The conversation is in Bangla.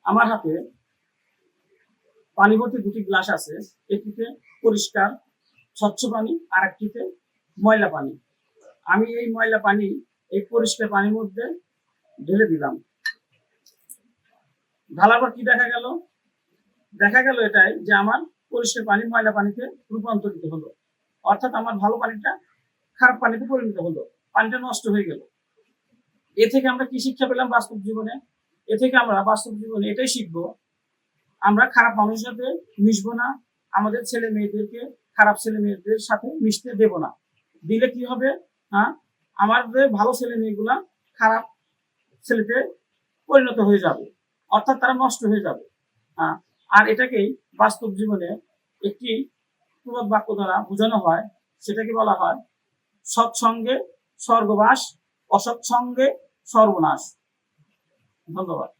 আমার হাতে পানি ভর্তি দুটি গ্লাস আছে, একটিতে পরিষ্কার স্বচ্ছ পানি আর একটিতে ময়লা পানি। আমি এই ময়লা পানি এই পরিষ্কার পানির মধ্যে ঢেলে দিলাম। ঢালার পর কি দেখা গেল? দেখা গেল এটাই যে আমার পরিষ্কার পানি ময়লা পানিতে রূপান্তরিত হলো, অর্থাৎ আমার ভালো পানিটা খারাপ পানিতে পরিণত হলো, পানিটা নষ্ট হয়ে গেল। এ থেকে আমরা কি শিক্ষা পেলাম বাস্তব জীবনে? এ থেকে আমরা বাস্তব জীবনে এটাই শিখবো, আমরা খারাপ মানুষের সাথে মিশবো না, আমাদের ছেলে মেয়েদেরকে খারাপ ছেলে মেয়েদের সাথে মিশতে দেব না। দিলে কি হবে? হ্যাঁ, আমাদের ভালো ছেলে মেয়েগুলা খারাপ ছেলেতে পরিণত হয়ে যাবে, অর্থাৎ তারা নষ্ট হয়ে যাবে। আর এটাকেই বাস্তব জীবনে একটি প্রবাদ বাক্য দ্বারা বোঝানো হয়, সেটাকে বলা হয় সৎসঙ্গে স্বর্গবাস, অসৎসঙ্গে সর্বনাশ। ধন্যবাদ।